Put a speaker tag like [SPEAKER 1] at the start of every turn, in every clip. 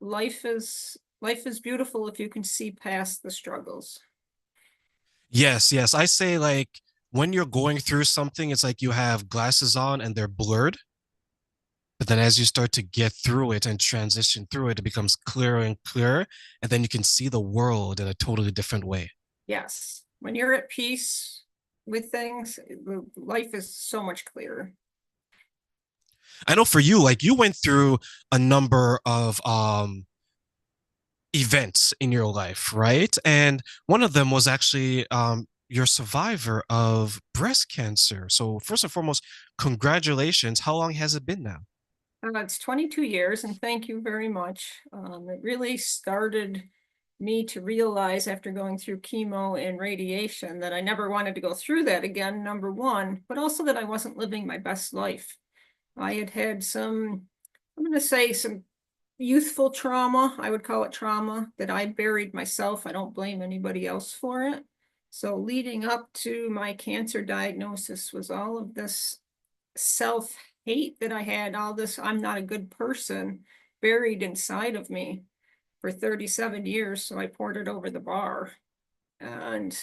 [SPEAKER 1] life is beautiful if you can see past the struggles.
[SPEAKER 2] Yes, yes. I say like when you're going through something, it's like you have glasses on and they're blurred. But then as you start to get through it and transition through it, it becomes clearer and clearer. And then you can see the world in a totally different way.
[SPEAKER 1] Yes, when you're at peace with things, life is so much clearer.
[SPEAKER 2] I know for you, like you went through a number of events in your life, right? And one of them was actually you're a survivor of breast cancer. So first and foremost, congratulations. How long has it been now?
[SPEAKER 1] It's 22 years, and thank you very much. It really started me to realize after going through chemo and radiation that I never wanted to go through that again, number one, but also that I wasn't living my best life. I had had some, I'm going to say some youthful trauma. I would call it trauma that I buried myself. I don't blame anybody else for it. So leading up to my cancer diagnosis was all of this self-hate that I had, all this I'm not a good person buried inside of me for 37 years. So I poured it over the bar. And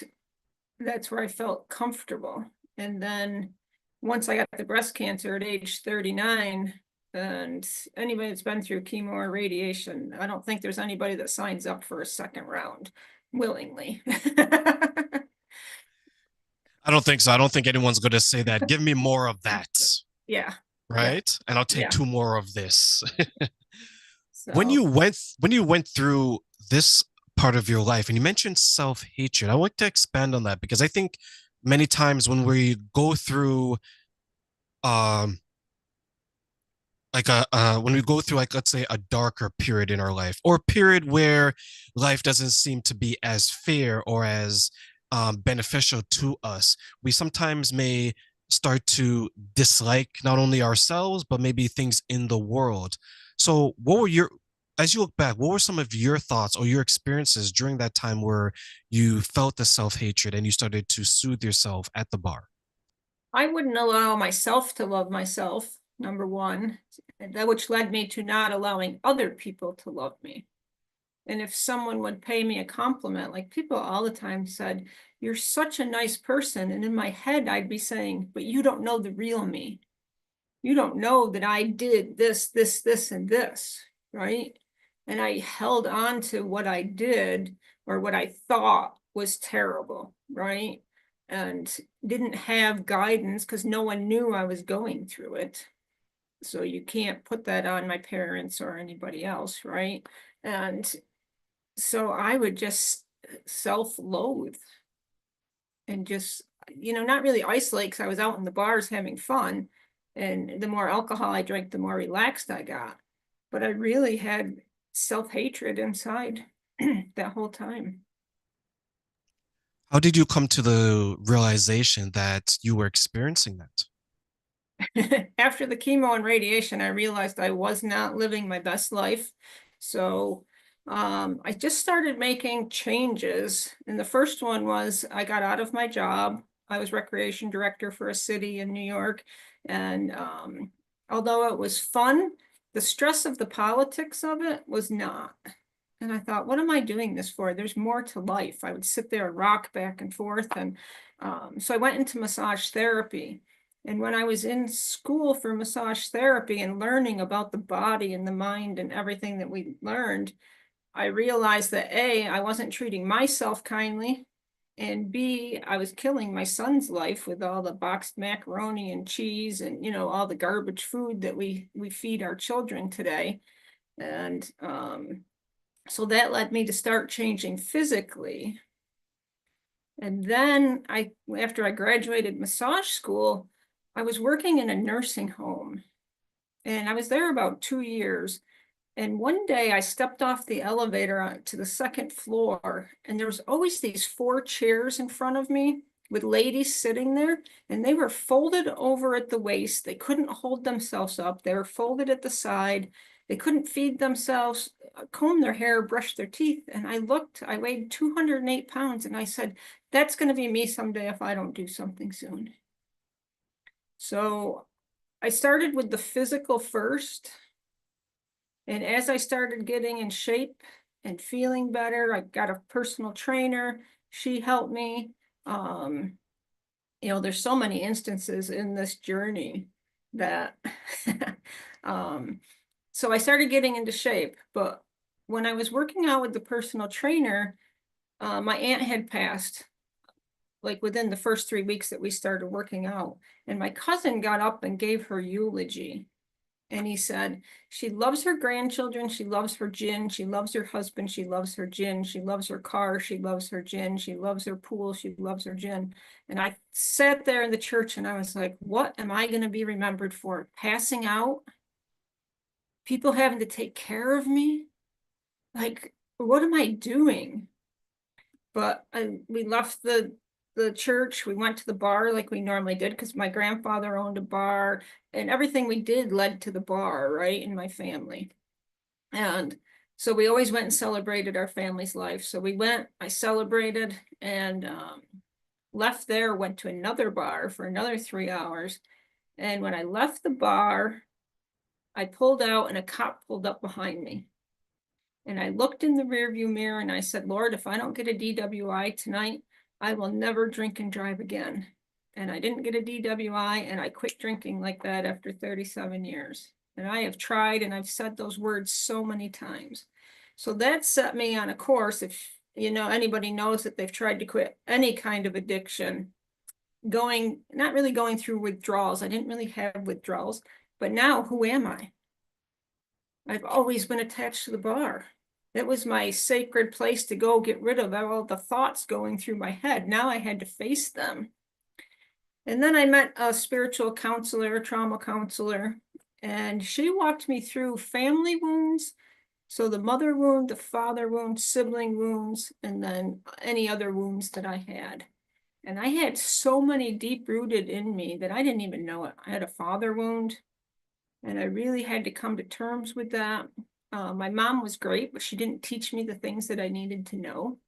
[SPEAKER 1] that's where I felt comfortable. And then once I got the breast cancer at age 39, and anybody that's been through chemo or radiation, I don't think there's anybody that signs up for a second round willingly.
[SPEAKER 2] I don't think so. I don't think anyone's going to say that. Give me more of that,
[SPEAKER 1] Yeah, yeah,
[SPEAKER 2] right? And I'll take
[SPEAKER 1] yeah.
[SPEAKER 2] two more of this.
[SPEAKER 1] So
[SPEAKER 2] When you went through this part of your life and you mentioned self-hatred, I would like to expand on that because I think many times when we go through um when we go through like let's say a darker period in our life or a period where life doesn't seem to be as fair or as beneficial to us, we sometimes may start to dislike not only ourselves but maybe things in the world. So what were your, as you look back, what were some of your thoughts or your experiences during that time where you felt the self-hatred and you started to soothe yourself at the bar?
[SPEAKER 1] I wouldn't allow myself to love myself, number one, that which led me to not allowing other people to love me. And if someone would pay me a compliment, like people all the time said, "You're such a nice person." And in my head, I'd be saying, "But you don't know the real me. You don't know that I did this, this, and this," right? And I held on to what I did or what I thought was terrible, right? And didn't have guidance because no one knew I was going through it. So you can't put that on my parents or anybody else, right? And so I would just self-loathe and just, not really isolate because I was out in the bars having fun. And the more alcohol I drank, the more relaxed I got. But I really had self-hatred inside that whole time.
[SPEAKER 2] How did you come to the realization that you were experiencing that?
[SPEAKER 1] After the chemo and radiation, I realized I was not living my best life. So I just started making changes. And the first one was I got out of my job. I was recreation director for a city in New York. And although it was fun, the stress of the politics of it was not. And I thought, what am I doing this for? There's more to life. I would sit there and rock back and forth. And so I went into massage therapy. And when I was in school for massage therapy and learning about the body and the mind and everything that we learned, I realized that A, I wasn't treating myself kindly, and B, I was killing my son's life with all the boxed macaroni and cheese and all the garbage food that we feed our children today. And so that led me to start changing physically. And then after I graduated massage school, I was working in a nursing home and I was there about 2 years. And one day I stepped off the elevator to the second floor, and there was always these four chairs in front of me with ladies sitting there, and they were folded over at the waist. They couldn't hold themselves up. They were folded at the side. They couldn't feed themselves, comb their hair, brush their teeth. And I looked, I weighed 208 pounds, and I said, that's going to be me someday if I don't do something soon. So I started with the physical first. And as I started getting in shape and feeling better, I got a personal trainer. She helped me. There's so many instances in this journey that um, so I started getting into shape. But when I was working out with the personal trainer, my aunt had passed like within the first 3 weeks that we started working out. And my cousin got up and gave her eulogy. And he said, she loves her grandchildren, she loves her gin, she loves her husband, she loves her gin, she loves her car, she loves her gin, she loves her pool, she loves her gin. And I sat there in the church and I was like, what am I going to be remembered for? Passing out? People having to take care of me? Like, what am I doing? But we left the church. We went to the bar like we normally did because my grandfather owned a bar, and everything we did led to the bar, right, in my family. And so we always went and celebrated our family's life. So we went, I celebrated, and left there, went to another bar for another 3 hours. And when I left the bar, I pulled out and a cop pulled up behind me. And I looked in the rearview mirror and I said, Lord, if I don't get a DWI tonight, I will never drink and drive again. And I didn't get a DWI, and I quit drinking like that after 37 years. And I have tried, and I've said those words so many times. So that set me on a course. If anybody knows that they've tried to quit any kind of addiction, not really going through withdrawals. I didn't really have withdrawals, but now who am I? I've always been attached to the bar. It was my sacred place to go get rid of all the thoughts going through my head. Now I had to face them. And then I met a spiritual counselor, a trauma counselor, and she walked me through family wounds. So the mother wound, the father wound, sibling wounds, and then any other wounds that I had. And I had so many deep rooted in me that I didn't even know it. I had a father wound, and I really had to come to terms with that. My mom was great, but she didn't teach me the things that I needed to know.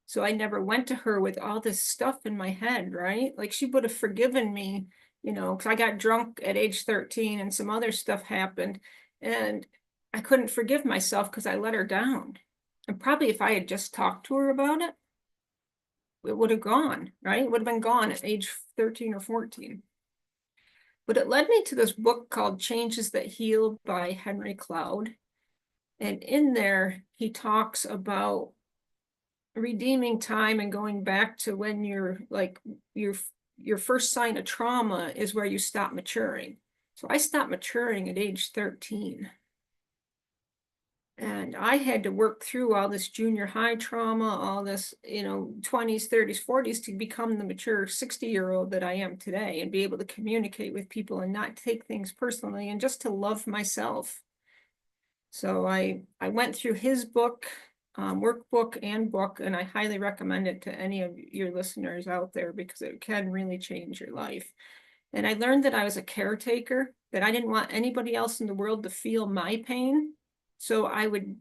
[SPEAKER 1] So I never went to her with all this stuff in my head, right? Like she would have forgiven me, because I got drunk at age 13 and some other stuff happened. And I couldn't forgive myself because I let her down. And probably if I had just talked to her about it, it would have gone, right? It would have been gone at age 13 or 14. But it led me to this book called Changes That Heal by Henry Cloud. And in there, he talks about redeeming time and going back to when you're like your first sign of trauma is where you stop maturing. So I stopped maturing at age 13. And I had to work through all this junior high trauma, all this, 20s, 30s, 40s to become the mature 60-year-old that I am today and be able to communicate with people and not take things personally and just to love myself. So I went through his book, workbook and book, and I highly recommend it to any of your listeners out there because it can really change your life. And I learned that I was a caretaker, that I didn't want anybody else in the world to feel my pain. So I would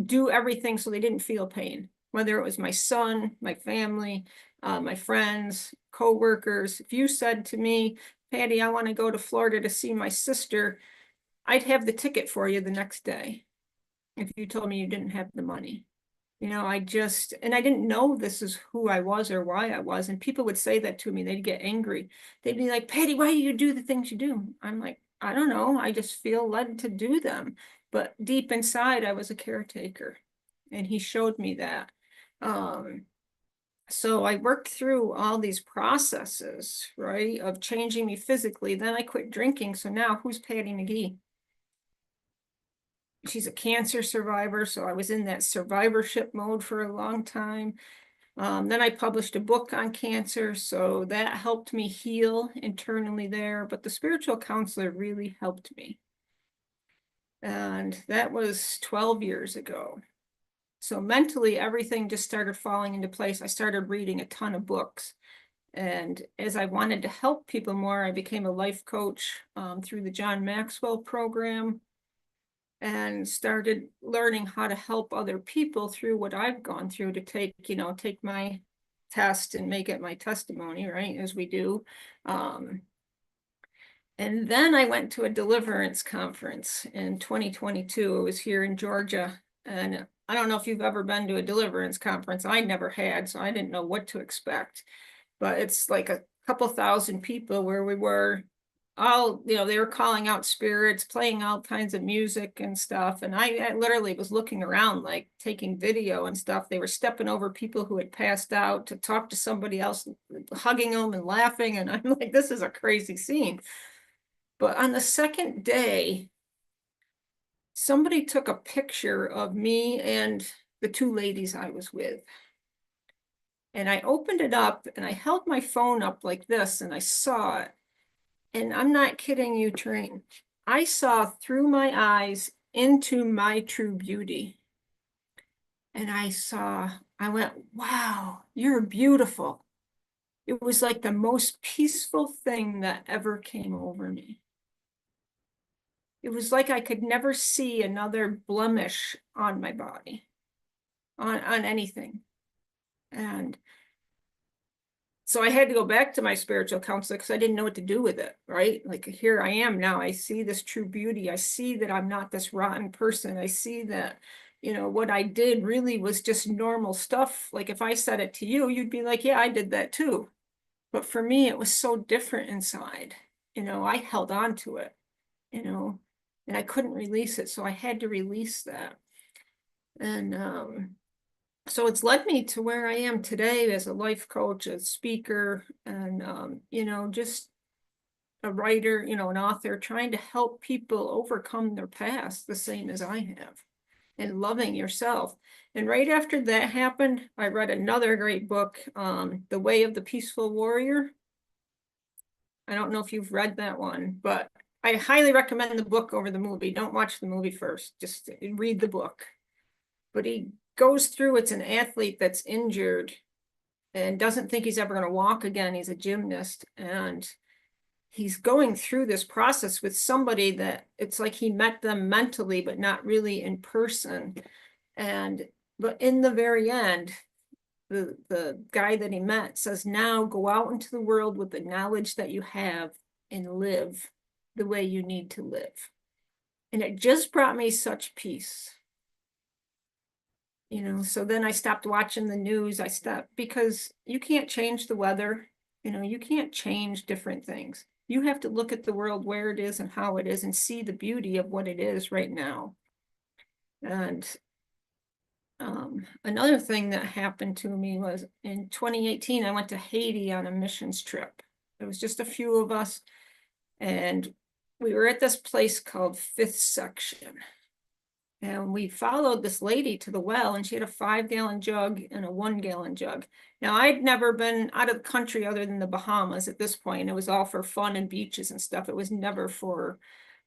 [SPEAKER 1] do everything so they didn't feel pain, whether it was my son, my family, my friends, co-workers. If you said to me, Patty, I want to go to Florida to see my sister, I'd have the ticket for you the next day if you told me you didn't have the money. And I didn't know this is who I was or why I was. And people would say that to me. They'd get angry. They'd be like, Patty, why do you do the things you do? I'm like, I don't know. I just feel led to do them. But deep inside, I was a caretaker. And he showed me that. So I worked through all these processes, right, of changing me physically. Then I quit drinking. So now who's Patti McGee? She's a cancer survivor. So I was in that survivorship mode for a long time. Then I published a book on cancer. So that helped me heal internally there. But the spiritual counselor really helped me. And that was 12 years ago. So mentally, everything just started falling into place. I started reading a ton of books. And as I wanted to help people more, I became a life coach through the John Maxwell program and started learning how to help other people through what I've gone through to take my test and make it my testimony, right, as we do. And then I went to a deliverance conference in 2022. It was here in Georgia. And I don't know if you've ever been to a deliverance conference. I never had, so I didn't know what to expect. But it's like a couple thousand people where we were all, they were calling out spirits, playing all kinds of music and stuff. And I literally was looking around, like taking video and stuff. They were stepping over people who had passed out to talk to somebody else, hugging them and laughing. And I'm like, this is a crazy scene. But on the second day, somebody took a picture of me and the two ladies I was with. And I opened it up and I held my phone up like this and I saw it. And I'm not kidding you, Train. I saw through my eyes into my true beauty. And I went, wow, you're beautiful. It was like the most peaceful thing that ever came over me. It was like I could never see another blemish on my body, on anything. And so I had to go back to my spiritual counselor because I didn't know what to do with it, right? Like here I am now. I see this true beauty. I see that I'm not this rotten person. I see that, what I did really was just normal stuff. Like if I said it to you, you'd be like, yeah, I did that too. But for me, it was so different inside. I held on to it, you know, and I couldn't release it. So I had to release that. And so it's led me to where I am today as a life coach, a speaker, and just a writer, an author, trying to help people overcome their past the same as I have, and loving yourself. And right after that happened, I read another great book, The Way of the Peaceful Warrior. I don't know if you've read that one, but I highly recommend the book over the movie. Don't watch the movie first, just read the book. But he goes through, it's an athlete that's injured and doesn't think he's ever going to walk again. He's a gymnast, and he's going through this process with somebody that it's like he met them mentally, but not really in person. But in the very end, the guy that he met says, now go out into the world with the knowledge that you have and live the way you need to live. And it just brought me such peace. So then I stopped watching the news. I stopped because you can't change the weather. You can't change different things. You have to look at the world where it is and how it is and see the beauty of what it is right now. And another thing that happened to me was in 2018, I went to Haiti on a missions trip. It was just a few of us, and we were at this place called Fifth Section. And we followed this lady to the well, and she had a 5-gallon jug and a 1-gallon jug. Now, I'd never been out of the country other than the Bahamas at this point. It was all for fun and beaches and stuff. It was never for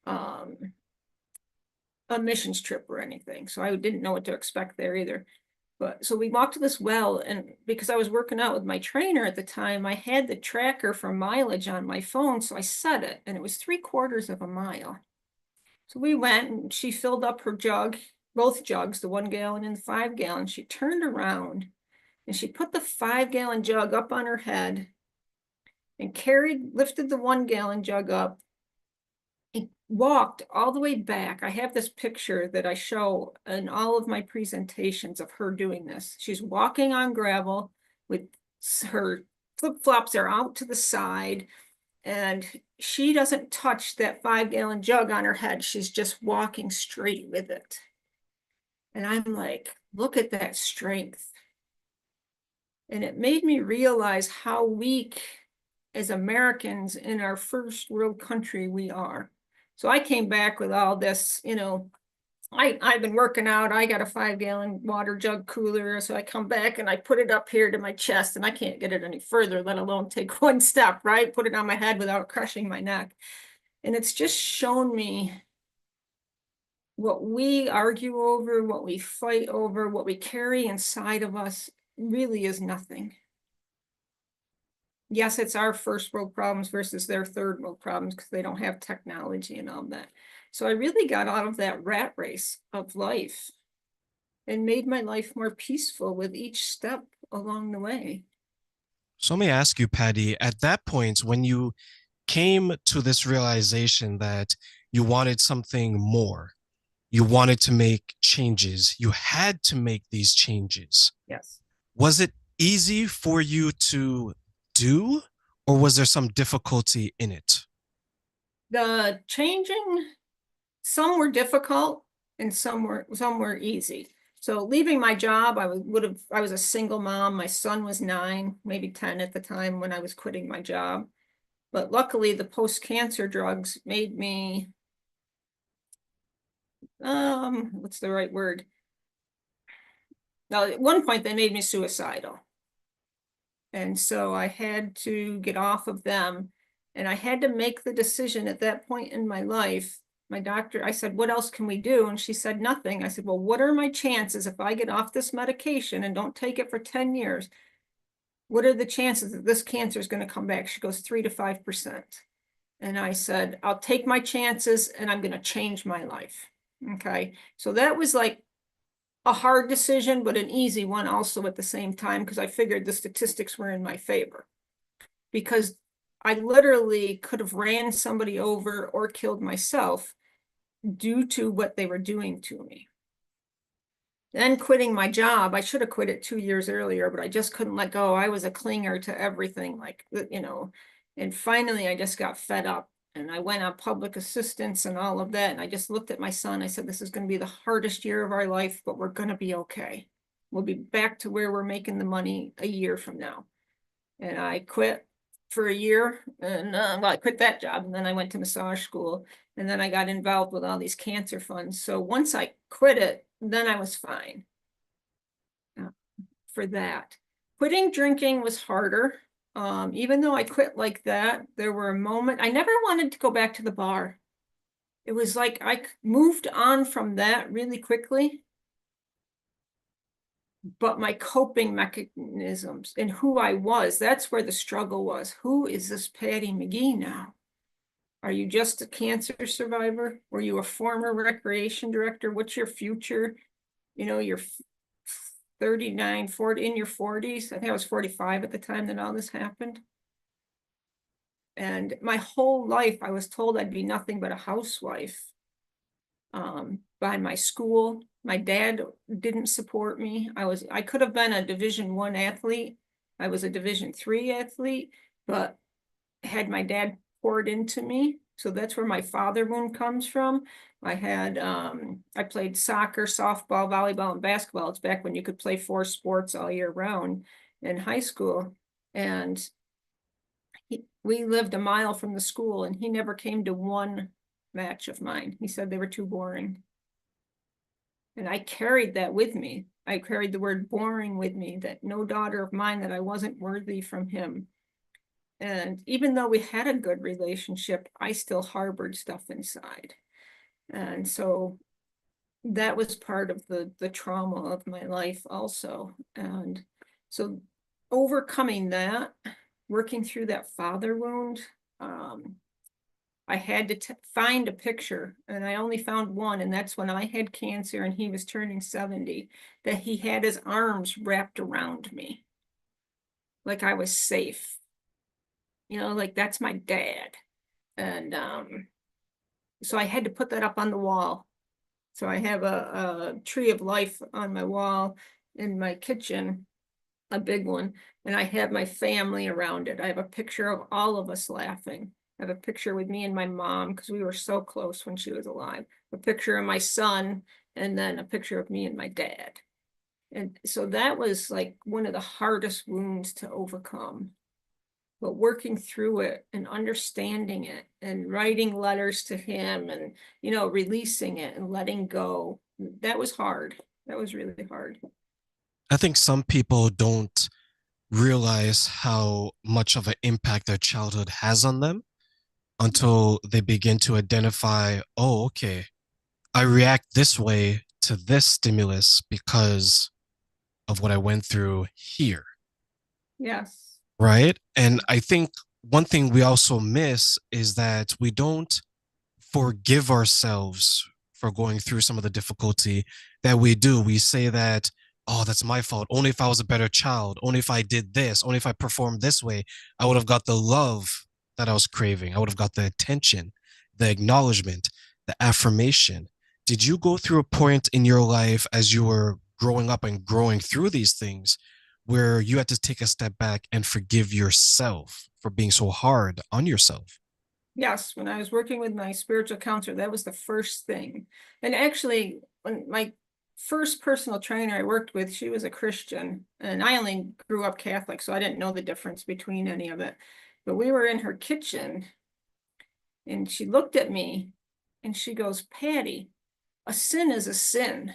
[SPEAKER 1] a missions trip or anything. So I didn't know what to expect there either. But so we walked to this well, and because I was working out with my trainer at the time, I had the tracker for mileage on my phone. So I set it, and it was 3/4 of a mile. So we went, and she filled up her jug, both jugs, the 1-gallon and the 5-gallon. She turned around and she put the 5-gallon jug up on her head and lifted the 1-gallon jug up and walked all the way back. I have this picture that I show in all of my presentations of her doing this. She's walking on gravel with her flip-flops are out to the side, and she doesn't touch that 5-gallon jug on her head. She's just walking straight with it. And I'm like, look at that strength. And it made me realize how weak as Americans in our first world country we are. So I came back with all this, I've been working out. I got a 5-gallon water jug cooler. So I come back and I put it up here to my chest, and I can't get it any further, let alone take one step, right? Put it on my head without crushing my neck. And it's just shown me what we argue over, what we fight over, what we carry inside of us really is nothing. Yes, it's our first world problems versus their third world problems because they don't have technology and all that. So I really got out of that rat race of life and made my life more peaceful with each step along the way.
[SPEAKER 2] So let me ask you, Patty, at that point, when you came to this realization that you wanted something more. You wanted to make changes. You had to make these changes.
[SPEAKER 1] Yes.
[SPEAKER 2] Was it easy for you to do, or was there some difficulty in it?
[SPEAKER 1] The changing, some were difficult and some were easy. So leaving my job, I was a single mom. My son was 9, maybe 10 at the time when I was quitting my job. But luckily, the post-cancer drugs made me, what's the right word? Now, at one point, they made me suicidal. And so I had to get off of them. And I had to make the decision at that point in my life. My doctor, I said, what else can we do? And she said, nothing. I said, well, what are my chances if I get off this medication and don't take it for 10 years? What are the chances that this cancer is going to come back? She goes, 3 to 5%. And I said, I'll take my chances and I'm going to change my life. Okay. So that was like a hard decision, but an easy one also at the same time, because I figured the statistics were in my favor. Because I literally could have ran somebody over or killed myself due to what they were doing to me. Then quitting my job, I should have quit it 2 years earlier, but I just couldn't let go. I was a clinger to everything, like, and finally I just got fed up and I went on public assistance and all of that. And I just looked at my son. I said, this is going to be the hardest year of our life, but we're going to be okay. We'll be back to where we're making the money a year from now. And I quit for a year and well, I quit that job and then I went to massage school and then I got involved with all these cancer funds. So once I quit it, then I was fine for that. Quitting drinking was harder. Even though I quit like that, there were a moment, I never wanted to go back to the bar. It was like I moved on from that really quickly. But my coping mechanisms and who I was, that's where the struggle was. Who is this Patti McGee now? Are you just a cancer survivor? Were you a former recreation director? What's your future? You're 39, 40, in your 40s. I think I was 45 at the time that all this happened. And my whole life, I was told I'd be nothing but a housewife. By my school, my dad didn't support me. I could have been a Division I athlete. I was a Division III athlete, but had my dad poured into me. So that's where my father wound comes from. I played soccer, softball, volleyball, and basketball. It's back when you could play 4 sports all year round in high school. And we lived a mile from the school and he never came to one match of mine. He said they were too boring. And I carried that with me. I carried the word boring with me, that no daughter of mine, that I wasn't worthy from him. And even though we had a good relationship, I still harbored stuff inside. And so that was part of the trauma of my life also. And so overcoming that, working through that father wound, I had to find a picture, and I only found one, and that's when I had cancer and he was turning 70, that he had his arms wrapped around me like I was safe. Like that's my dad. And so I had to put that up on the wall. So I have a tree of life on my wall in my kitchen, a big one, and I have my family around it. I have a picture of all of us laughing. I have a picture with me and my mom because we were so close when she was alive. A picture of my son, and then a picture of me and my dad. And so that was like one of the hardest wounds to overcome. But working through it and understanding it and writing letters to him and, releasing it and letting go, that was hard. That was really hard.
[SPEAKER 2] I think some people don't realize how much of an impact their childhood has on them until they begin to identify, oh, okay, I react this way to this stimulus because of what I went through here.
[SPEAKER 1] Yes.
[SPEAKER 2] Right. And I think one thing we also miss is that we don't forgive ourselves for going through some of the difficulty that we do. We say that, oh, that's my fault. Only if I was a better child, only if I did this, only if I performed this way, I would have got the love that I was craving. I would have got the attention, the acknowledgement, the affirmation. Did you go through a point in your life as you were growing up and growing through these things where you had to take a step back and forgive yourself for being so hard on yourself?
[SPEAKER 1] Yes, when I was working with my spiritual counselor, that was the first thing. And actually, when my first personal trainer I worked with, she was a Christian, and I only grew up Catholic, so I didn't know the difference between any of it. But we were in her kitchen, and she looked at me, and she goes, "Patti, a sin is a sin.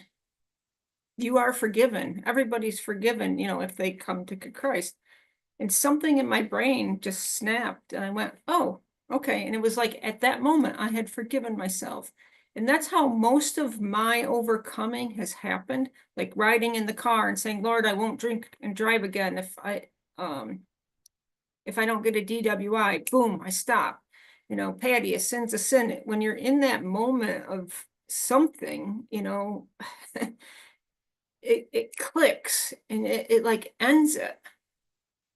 [SPEAKER 1] You are forgiven. Everybody's forgiven, if they come to Christ." And something in my brain just snapped, and I went, "Oh, okay." And it was like at that moment I had forgiven myself. And that's how most of my overcoming has happened, like riding in the car and saying, "Lord, I won't drink and drive again if I don't get a DWI." Boom, I stop. Patti, a sin's a sin. When you're in that moment of something, it clicks, and it like ends it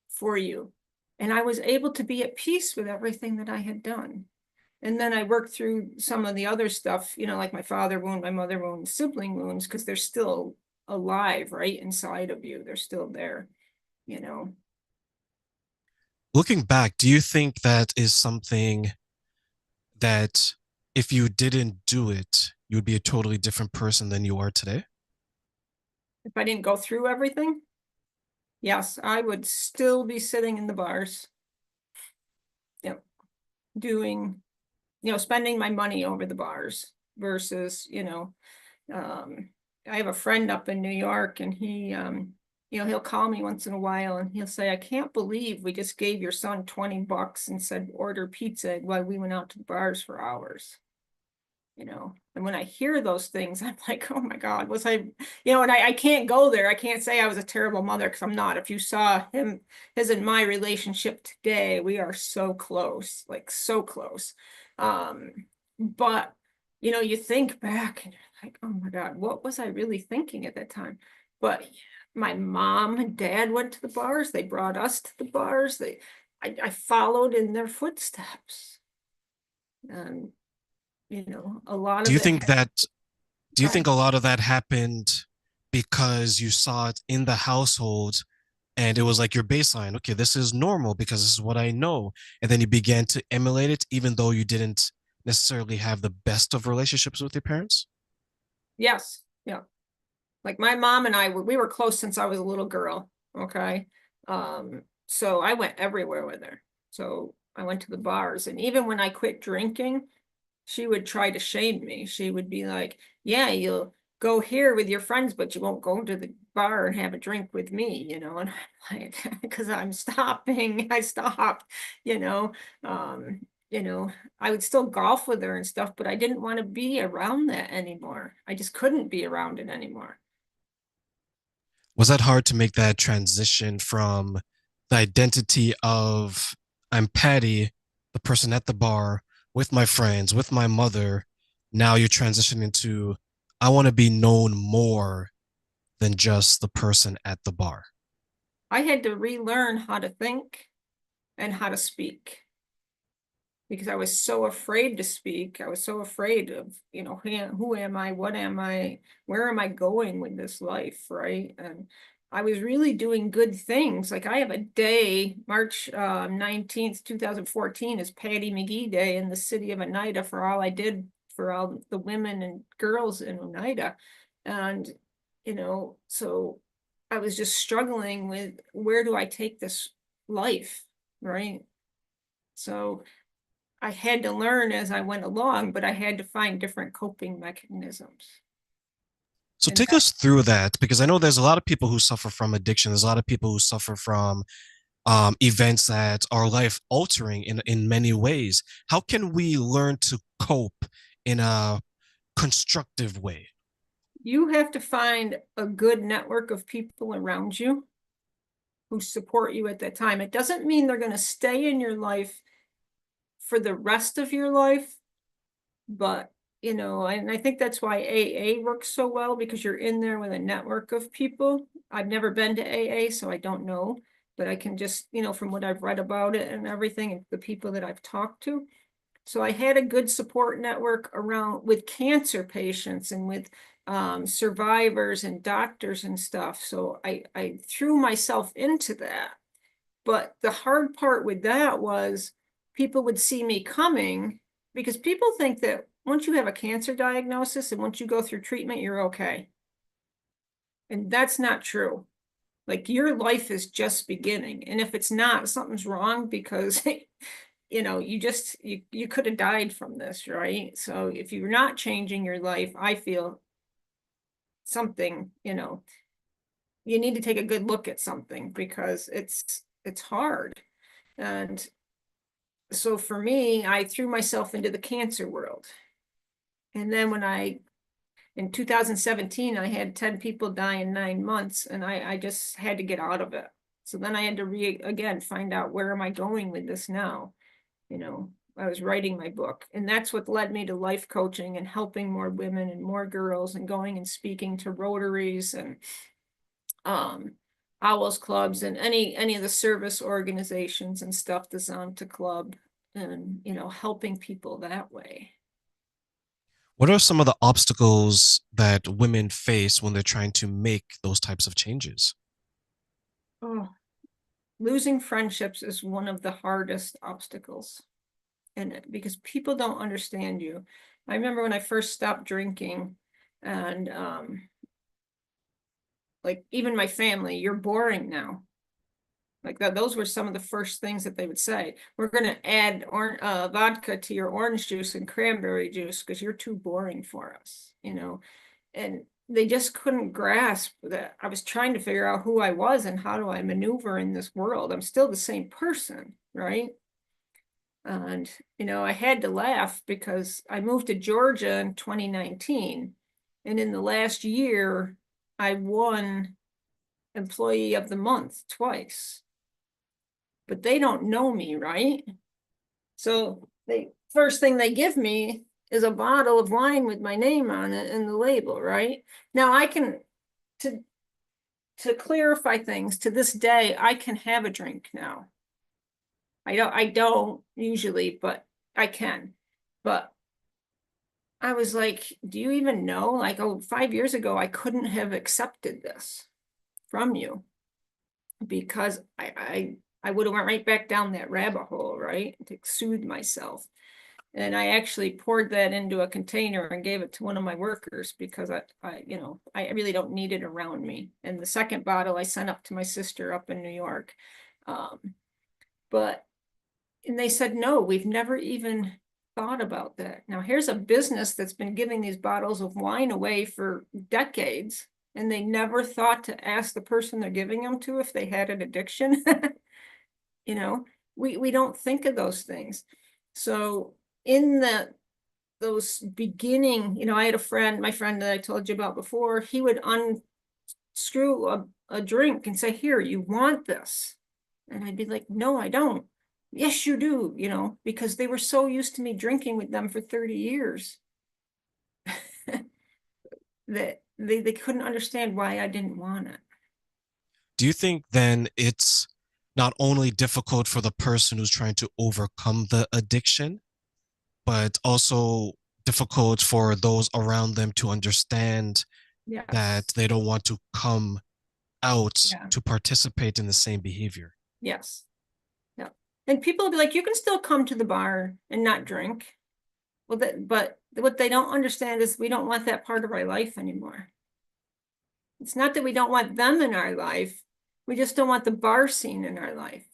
[SPEAKER 1] for you. And I was able to be at peace with everything that I had done. And then I worked through some of the other stuff, like my father wound, my mother wound, sibling wounds, because they're still alive right inside of you. They're still there, you know.
[SPEAKER 2] Looking back, do you think that is something that if you didn't do it, you would be a totally different person than you are today?
[SPEAKER 1] If I didn't go through everything, yes, I would still be sitting in the bars, doing, spending my money over the bars versus, I have a friend up in New York, and he'll call me once in a while, and he'll say, "I can't believe we just gave your son $20 and said order pizza while we went out to the bars for hours." And when I hear those things, I'm like, "Oh my God, was I," and I can't go there. I can't say I was a terrible mother, because I'm not. If you saw his and my relationship today, we are so close, like so close. Um, but you think back and you're like, "Oh my God, what was I really thinking at that time?" But my mom and dad went to the bars. They brought us to the bars. I followed in their footsteps. And a lot
[SPEAKER 2] Do
[SPEAKER 1] of
[SPEAKER 2] you
[SPEAKER 1] it.
[SPEAKER 2] think that do you
[SPEAKER 1] Go ahead.
[SPEAKER 2] think a lot of that happened because you saw it in the household and it was like your baseline? Okay, this is normal because this is what I know. And then you began to emulate it even though you didn't necessarily have the best of relationships with your parents?
[SPEAKER 1] Yes. Yeah. Like my mom and we were close since I was a little girl. Okay. So I went everywhere with her. So I went to the bars, and even when I quit drinking, she would try to shame me. She would be like, "Yeah, you'll go here with your friends, but you won't go to the bar and have a drink with me." And I'm like, "Because I'm stopping." I stopped, you know. Um, you know, I would still golf with her and stuff, but I didn't want to be around that anymore. I just couldn't be around it anymore.
[SPEAKER 2] Was that hard to make that transition from the identity of I'm Patty, the person at the bar with my friends, with my mother? Now you're transitioning to I want to be known more than just the person at the bar.
[SPEAKER 1] I had to relearn how to think and how to speak, because I was so afraid to speak. I was so afraid of, who am I? What am I? Where am I going with this life? Right. And I was really doing good things. Like I have a day, March 19th, 2014 is Patti McGee Day in the city of Oneida, for all I did for all the women and girls in Oneida. And, so I was just struggling with, where do I take this life? Right. So I had to learn as I went along, but I had to find different coping mechanisms.
[SPEAKER 2] So
[SPEAKER 1] And
[SPEAKER 2] take us through that because I know there's a lot of people who suffer from addiction. There's a lot of people who suffer from events that are life altering in many ways. How can we learn to cope in a constructive way?
[SPEAKER 1] you have to find a good network of people around you who support you at that time. It doesn't mean they're going to stay in your life for the rest of your life, but and I think that's why AA works so well, because you're in there with a network of people. I've never been to AA, so I don't know. but I can just, from what I've read about it and everything, and the people that I've talked to. So I had a good support network around with cancer patients and with survivors and doctors and stuff. So I threw myself into that. But the hard part with that was people would see me coming, because people think that once you have a cancer diagnosis and once you go through treatment, you're okay. And that's not true. Like, your life is just beginning. And if it's not, something's wrong, because you could have died from this, right? So if you're not changing your life, I feel something, you need to take a good look at something, because it's hard. And so for me, I threw myself into the cancer world. And then in 2017, I had 10 people die in 9 months, and I just had to get out of it. So then I had to again find out, where am I going with this now? I was writing my book, and that's what led me to life coaching and helping more women and more girls, and going and speaking to Rotaries and Owls clubs and any of the service organizations and stuff, the Zonta Club, and helping people that way.
[SPEAKER 2] What are some of the obstacles that women face when they're trying to make those types of changes?
[SPEAKER 1] Oh, losing friendships is one of the hardest obstacles, and because people don't understand you. I remember when I first stopped drinking, and like, even my family, "You're boring now." Like that, those were some of the first things that they would say. "We're going to add vodka to your orange juice and cranberry juice because you're too boring for us," and they just couldn't grasp that I was trying to figure out who I was and how do I maneuver in this world. I'm still the same person, right? And, I had to laugh, because I moved to Georgia in 2019. And in the last year, I won Employee of the Month twice. But they don't know me, right? So first thing they give me is a bottle of wine with my name on it and the label, right? Now I can, to clarify things, to this day, I can have a drink now. I don't usually, but I can. But I was like, do you even know? Like, 5 years ago, I couldn't have accepted this from you, because I would have went right back down that rabbit hole, right? To soothe myself. And I actually poured that into a container and gave it to one of my workers, because I really don't need it around me. And the second bottle I sent up to my sister up in New York. And they said, "No, we've never even thought about that." Now, here's a business that's been giving these bottles of wine away for decades, and they never thought to ask the person they're giving them to if they had an addiction. We don't think of those things. So in those beginning, I had my friend that I told you about before, he would unscrew a drink and say, "Here, you want this?" And I'd be like, "No, I don't." "Yes, you do," because they were so used to me drinking with them for 30 years that they couldn't understand why I didn't want it.
[SPEAKER 2] Do you think then it's not only difficult for the person who's trying to overcome the addiction, but also difficult for those around them to understand that
[SPEAKER 1] Yes.
[SPEAKER 2] they don't want to come out
[SPEAKER 1] Yeah.
[SPEAKER 2] to participate in the same behavior?
[SPEAKER 1] Yes. Yeah. And people will be like, "You can still come to the bar and not drink." Well, but what they don't understand is we don't want that part of our life anymore. It's not that we don't want them in our life. We just don't want the bar scene in our life.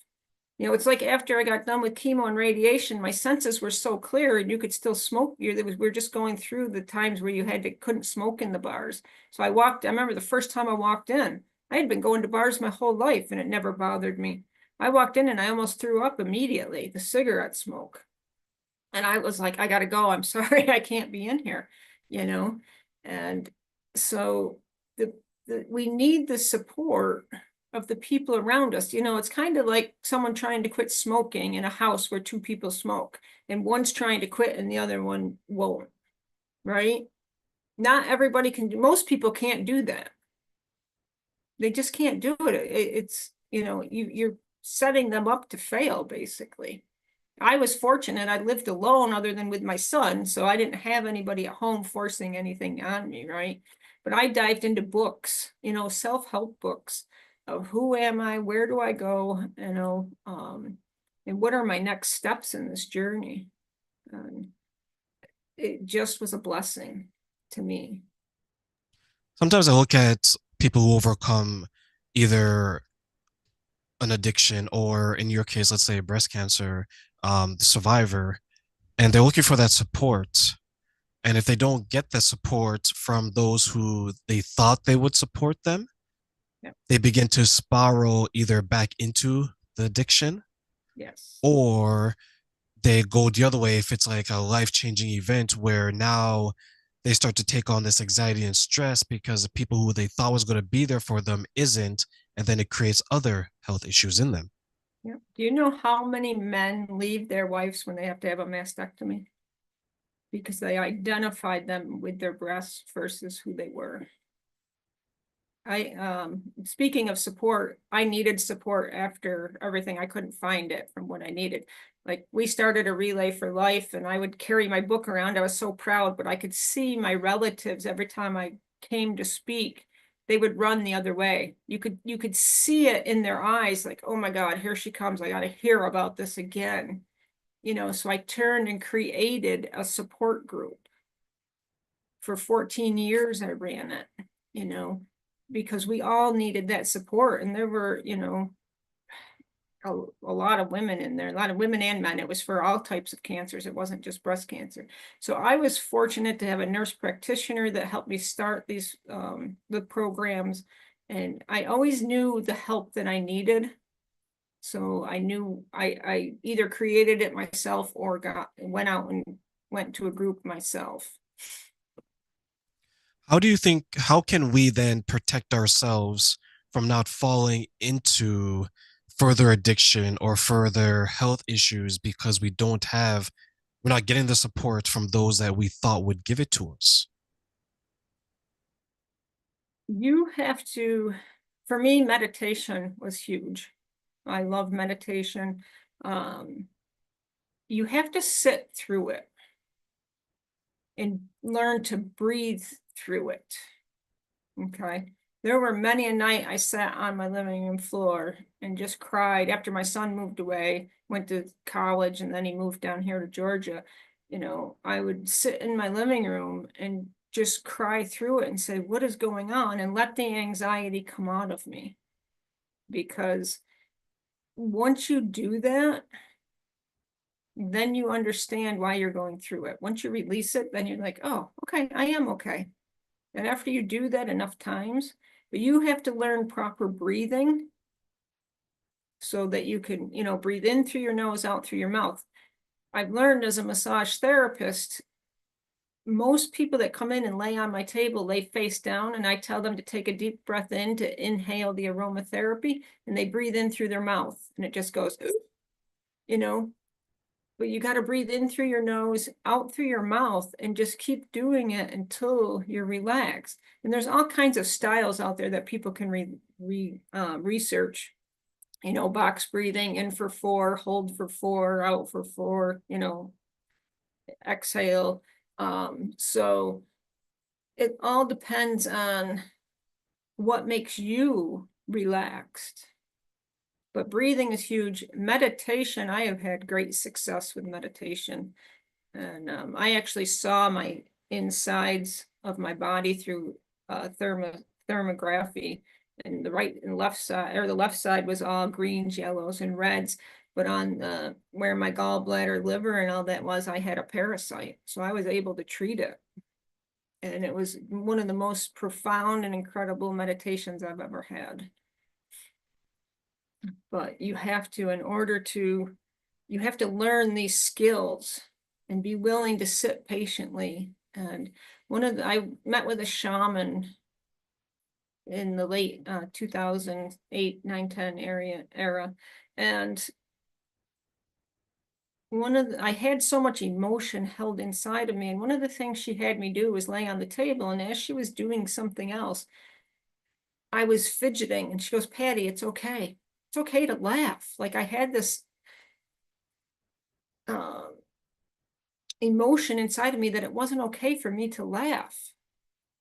[SPEAKER 1] It's like after I got done with chemo and radiation, my senses were so clear, and you could still smoke. We were just going through the times where you couldn't smoke in the bars. So I remember the first time I walked in, I had been going to bars my whole life, and it never bothered me. I walked in and I almost threw up immediately, the cigarette smoke. And I was like, "I gotta go. I'm sorry, I can't be in here," you know? And so we need the support of the people around us. It's kind of like someone trying to quit smoking in a house where two people smoke, and one's trying to quit and the other one won't, right? Not everybody can most people can't do that. They just can't do it. It's, you're setting them up to fail, basically. I was fortunate. I lived alone other than with my son, so I didn't have anybody at home forcing anything on me, right? But I dived into books, self-help books of who am I, where do I go, and what are my next steps in this journey. And it just was a blessing to me.
[SPEAKER 2] Sometimes I look at people who overcome either an addiction or, in your case, let's say breast cancer, the survivor, and they're looking for that support. And if they don't get the support from those who they thought they would support them,
[SPEAKER 1] Yeah.
[SPEAKER 2] they begin to spiral either back into the addiction,
[SPEAKER 1] Yes.
[SPEAKER 2] or they go the other way if it's like a life-changing event where now they start to take on this anxiety and stress because the people who they thought was going to be there for them isn't, and then it creates other health issues in them.
[SPEAKER 1] Yeah. Do you know how many men leave their wives when they have to have a mastectomy? Because they identified them with their breasts versus who they were. Speaking of support, I needed support after everything. I couldn't find it from what I needed. Like, we started a Relay for Life and I would carry my book around. I was so proud, but I could see my relatives every time I came to speak, they would run the other way. You could see it in their eyes, like, oh my God, here she comes. I got to hear about this again. So I turned and created a support group. For 14 years, I ran it, because we all needed that support. And there were, a lot of women in there, a lot of women and men. It was for all types of cancers. It wasn't just breast cancer. So I was fortunate to have a nurse practitioner that helped me start these, the programs. And I always knew the help that I needed. So I knew I either created it myself or went out and went to a group myself.
[SPEAKER 2] How can we then protect ourselves from not falling into further addiction or further health issues because we're not getting the support from those that we thought would give it to us?
[SPEAKER 1] You have to, for me, meditation was huge. I love meditation. You have to sit through it and learn to breathe through it. Okay. There were many a night I sat on my living room floor and just cried after my son moved away, went to college, and then he moved down here to Georgia. I would sit in my living room and just cry through it and say, what is going on? And let the anxiety come out of me. Because once you do that, then you understand why you're going through it. Once you release it, then you're like, oh, okay, I am okay. And after you do that enough times, but you have to learn proper breathing so that you can, breathe in through your nose, out through your mouth. I've learned as a massage therapist, most people that come in and lay on my table lay face down, and I tell them to take a deep breath in to inhale the aromatherapy, and they breathe in through their mouth, and it just goes, but you got to breathe in through your nose, out through your mouth, and just keep doing it until you're relaxed. And there's all kinds of styles out there that people can research. Box breathing, in for 4, hold for 4, out for 4, exhale. So it all depends on what makes you relaxed. But breathing is huge. Meditation, I have had great success with meditation. And I actually saw my insides of my body through thermography. And the right and left side, or the left side was all greens, yellows, and reds. But on where my gallbladder, liver, and all that was, I had a parasite. So I was able to treat it. And it was one of the most profound and incredible meditations I've ever had. But you have to, you have to learn these skills and be willing to sit patiently. And I met with a shaman in the late 2008, 9, 10 era. And I had so much emotion held inside of me. And one of the things she had me do was lay on the table. And as she was doing something else, I was fidgeting, and she goes, Patty, it's okay. it's okay to laugh. Like I had this emotion inside of me that it wasn't okay for me to laugh,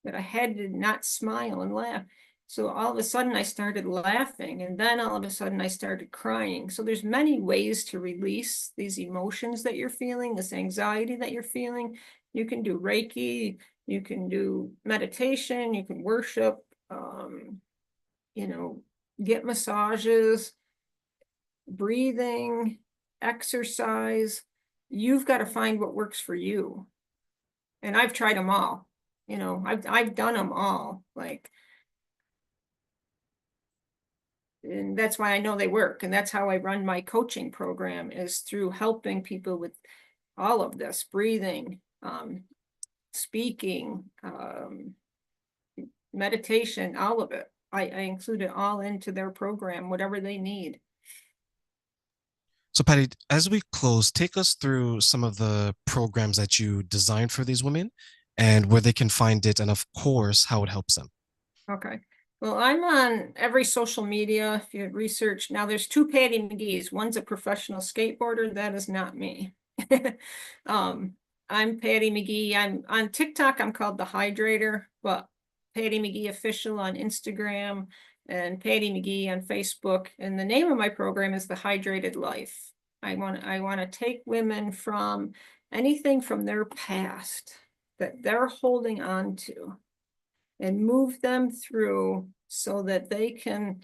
[SPEAKER 1] that I had to not smile and laugh. So all of a sudden I started laughing, and then all of a sudden I started crying. So there's many ways to release these emotions that you're feeling, this anxiety that you're feeling. You can do Reiki, you can do meditation, you can worship, you know, get massages, breathing, exercise. You've got to find what works for you. And I've tried them all. You know, I've done them all. Like, and that's why I know they work. And that's how I run my coaching program, is through helping people with all of this: breathing, speaking, meditation, all of it. I include it all into their program, whatever they need.
[SPEAKER 2] So, Patty, as we close, take us through some of the programs that you designed for these women and where they can find it, and of course, how it helps them.
[SPEAKER 1] Okay. Well, I'm on every social media. If you research, now there's two Patti McGees. One's a professional skateboarder. That is not me. um, I'm Patti McGee. I'm on TikTok. I'm called The Hydrator, but Patti McGee Official on Instagram and Patti McGee on Facebook. And the name of my program is The Hydrated Life. I want to take women from anything from their past that they're holding on to and move them through so that they can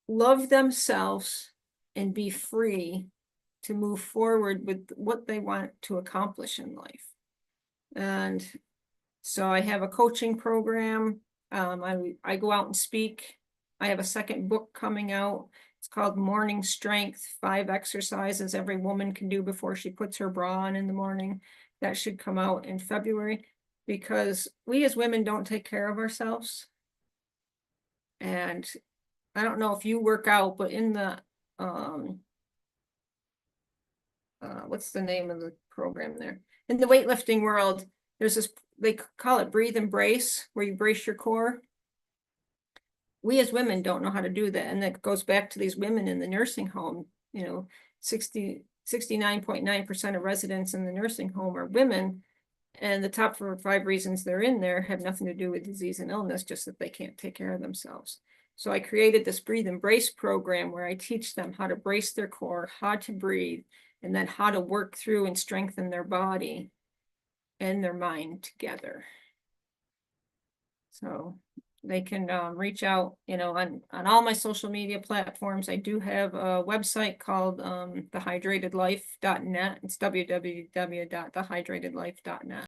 [SPEAKER 1] love themselves and be free to move forward with what they want to accomplish in life. And so I have a coaching program. I go out and speak. I have a second book coming out. It's called Morning Strength, 5 exercises every woman can do before she puts her bra on in the morning. That should come out in February, because we as women don't take care of ourselves. And I don't know if you work out, but in the what's the name of the program there? In the weightlifting world, there's this, they call it breathe and brace, where you brace your core. We as women don't know how to do that. And that goes back to these women in the nursing home. You know, 69.9% of residents in the nursing home are women. And the top 5 reasons they're in there have nothing to do with disease and illness, just that they can't take care of themselves. So I created this Breathe and Brace program where I teach them how to brace their core, how to breathe, and then how to work through and strengthen their body and their mind together. So they can reach out, you know, on all my social media platforms. I do have a website called thehydratedlife.net. It's www.thehydratedlife.net.